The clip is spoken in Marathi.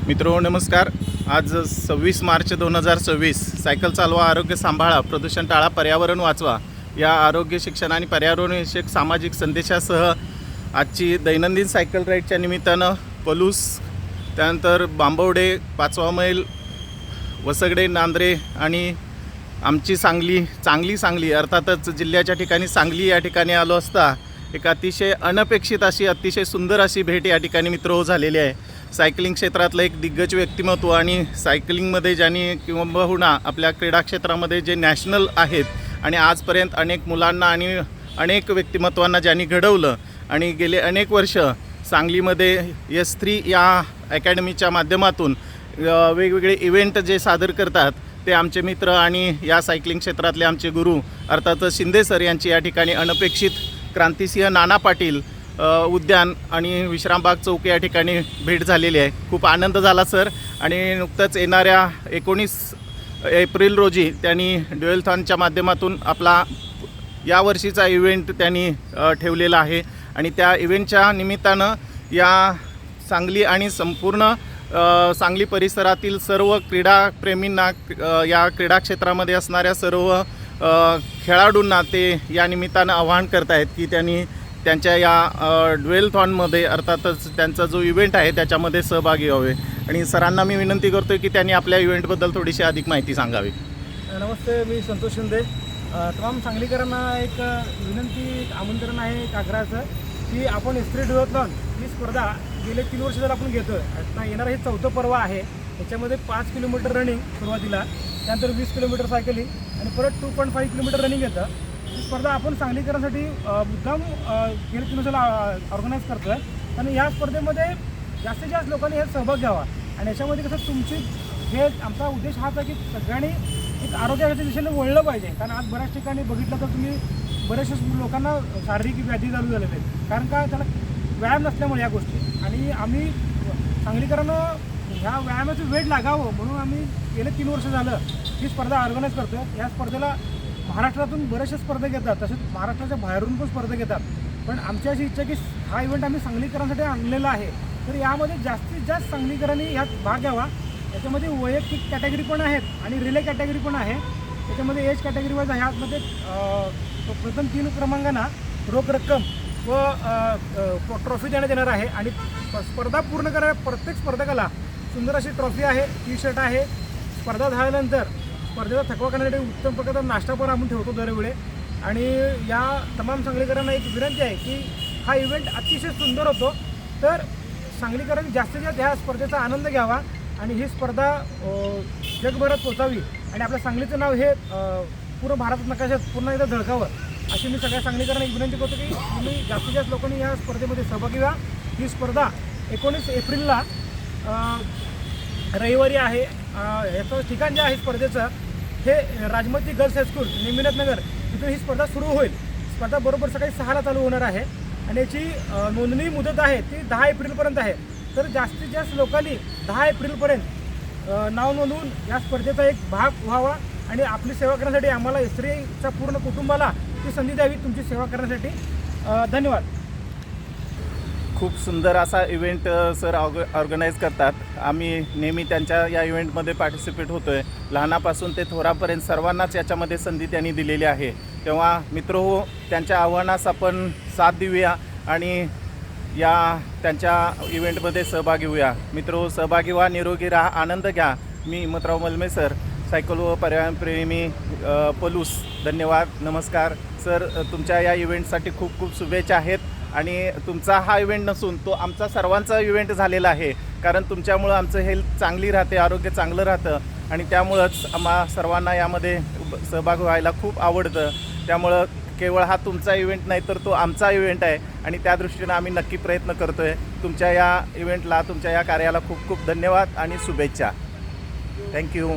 मित्रो नमस्कार। आज 26 मार्च 2026 सायकल चालवा, आरोग्य सांभाळा, प्रदूषण टाळा, पर्यावरण वाचवा या आरोग्य शिक्षण आणि पर्यावरणविषयक सामाजिक संदेशासह आजची दैनंदिन सायकल राईडच्या निमित्तानं पलूस, त्यानंतर बांबवडे, 5वा मैल, वसगडे, नांद्रे आणि आमची सांगली अर्थातच जिल्ह्याच्या ठिकाणी सांगली या ठिकाणी आलो असता एक अतिशय अनपेक्षित अशी अतिशय सुंदर अशी भेट या ठिकाणी मित्र झालेली आहे। सायकलिंग क्षेत्रातलं एक दिग्गज व्यक्तिमत्व आणि सायकलिंगमध्ये ज्यांनी किंबहुना आपल्या क्रीडा क्षेत्रामध्ये जे नॅशनल आहेत आणि आजपर्यंत अनेक मुलांना आणि अनेक व्यक्तिमत्वांना ज्यांनी घडवलं आणि गेले अनेक वर्ष सांगलीमध्ये S3 या अकॅडमीच्या माध्यमातून वेगवेगळे इव्हेंट जे सादर करतात ते आमचे मित्र आणि या सायकलिंग क्षेत्रातले आमचे गुरु अर्थातच शिंदे सर यांची या ठिकाणी अनपेक्षित क्रांतिसिंह नाना पाटील उद्यान आणि विश्रामबाग चौक या ठिकाणी भेट झालेली आहे। खूप आनंद झाला सर। आणि नुकतंच येणाऱ्या 19 एप्रिल रोजी त्यांनी ड्युएलथॉनच्या माध्यमातून आपला यावर्षीचा इव्हेंट त्यांनी ठेवलेला आहे आणि त्या इव्हेंटच्या निमित्तानं या सांगली आणि संपूर्ण सांगली परिसरातील सर्व क्रीडाप्रेमींना या क्रीडा क्षेत्रामध्ये असणाऱ्या सर्व खेळाडूंना ते या निमित्तानं आवाहन करत आहेत की त्यांनी त्यांच्या या ड्युएलथॉनमध्ये अर्थातच त्यांचा जो इव्हेंट आहे त्याच्यामध्ये सहभागी व्हावे। आणि सरांना मी विनंती करतो की त्यांनी आपल्या इव्हेंटबद्दल थोडीशी अधिक माहिती सांगावी। नमस्ते, मी संतोष शिंदे। तमाम सांगलीकरांना एक विनंती, एक आमंत्रण आहे, एक आग्रहाचं की आपण S3 ड्युएलथॉन ही स्पर्धा गेले 3 वर्ष जर आपण घेतो आहे, आता येणारं हे 4थं पर्व आहे। त्याच्यामध्ये 5 किलोमीटर रनिंग सुरुवातीला, त्यानंतर 20 किलोमीटर सायकलिंग आणि परत 2.5 किलोमीटर रनिंग येतं। ही स्पर्धा आपण सांगलीकरांसाठी मुद्दाम गेले 3 वर्षाला ऑर्गनाईज करतो आहे आणि या स्पर्धेमध्ये जास्तीत जास्त लोकांनी यात सहभाग घ्यावा। आणि याच्यामध्ये कसं तुमची हे आमचा उद्देश हाच आहे की सगळ्यांनी एक आरोग्याच्या दिशेने वळलं पाहिजे। कारण आज बऱ्याच ठिकाणी बघितलं तर तुम्ही बऱ्याचशा लोकांना शारीरिक व्याधी चालू झालेले आहेत, कारण का त्याला व्यायाम नसल्यामुळे या गोष्टी। आणि आम्ही सांगलीकरांना ह्या व्यायामाचं वेळ लागावं म्हणून आम्ही गेले 3 वर्ष झालं ही स्पर्धा ऑर्गनाईज करतो आहे। या स्पर्धेला महाराष्ट्रातून बरेचसे स्पर्धक येतात, तसेच महाराष्ट्राच्या बाहेरून पण स्पर्धक येतात। पण आमची अशी इच्छा की हा इव्हेंट आम्ही सांगलीकरांसाठी आणलेला आहे, तर यामध्ये जास्तीत जास्त सांगलीकरांनी यात भाग घ्यावा। याच्यामध्ये वैयक्तिक कॅटेगरी पण आहेत आणि रिले कॅटेगरी पण आहे। त्याच्यामध्ये एज कॅटेगरी वाईज आहे। यामध्ये प्रथम 3 क्रमांकांना रोख रक्कम व ट्रॉफी देण्यात येणार आहे। आणि स्पर्धा पूर्ण करायला प्रत्येक स्पर्धकाला सुंदर अशी ट्रॉफी आहे, T-शर्ट आहे। स्पर्धा झाल्यानंतर स्पर्धेचा थकवा करण्यासाठी उत्तम प्रकारचा नाश्ता पण आपण ठेवतो दरवेळी। आणि या तमाम सांगलीकरांना एक विनंती आहे की हा इव्हेंट अतिशय सुंदर होतो, तर सांगलीकरांनी जास्तीत जास्त ह्या स्पर्धेचा आनंद घ्यावा आणि ही स्पर्धा जगभरात पोचावी आणि आपल्या सांगलीचं नाव हे पूर्ण भारत नकाशात पुन्हा एकदा झळकावं, अशी मी सगळ्या सांगलीकरांना एक विनंती करतो की तुम्ही जास्तीत जास्त लोकांनी या स्पर्धेमध्ये सहभागी व्हा। ही स्पर्धा 19 एप्रिलला रविवारी आहे। याचं ठिकाण जे आहे स्पर्धेचं हे राजमती गर्ल्स हायस्कूल नेमिनाथनगर तिथून ही स्पर्धा सुरू होईल। स्पर्धा बरोबर सकाळी 6ला चालू होणार आहे आणि याची नोंदणी मुदत आहे ती 10 एप्रिलपर्यंत आहे। तर जास्तीत जास्त लोकांनी 10 एप्रिलपर्यंत नाव नोंदवून या स्पर्धेचा एक भाग व्हावा आणि आपली सेवा करण्यासाठी आम्हाला S3च्या पूर्ण कुटुंबाला ती संधी द्यावी तुमची सेवा करण्यासाठी। धन्यवाद। खूप सुंदर असा इव्हेंट सर ऑर्गनाईज करतात। आम्ही नेहमी त्यांच्या या इव्हेंटमध्ये पार्टिसिपेट होतो आहे। लहानापासून ते थोरापर्यंत सर्वांनाच याच्यामध्ये संधी त्यांनी दिलेली आहे। तेव्हा मित्रहो, त्यांच्या आव्हानास आपण साथ देऊया आणि या त्यांच्या इव्हेंटमध्ये सहभागी होऊया। मित्रहो, सहभागी व्हा, निरोगी राहा, आनंद घ्या। मी हिम्मतराव मलमे सर, सायकल व पर्यावरणप्रेमी पलूस। धन्यवाद, नमस्कार सर। तुमच्या या इव्हेंटसाठी खूप खूप शुभेच्छा आहेत आणि तुमचा हा इव्हेंट नसून तो आमचा सर्वांचा इव्हेंट झालेला आहे, कारण तुमच्यामुळं आमचं हेल्थ चांगली राहते, आरोग्य चांगलं राहतं आणि त्यामुळंच आम्हा सर्वांना यामध्ये सहभाग व्हायला खूप आवडतं। त्यामुळं केवळ हा तुमचा इव्हेंट नाही तर तो आमचा इव्हेंट आहे आणि त्या दृष्टीनं आम्ही नक्की प्रयत्न करतो आहे। तुमच्या या इव्हेंटला, तुमच्या या कार्याला खूप खूप धन्यवाद आणि शुभेच्छा। थँक्यू।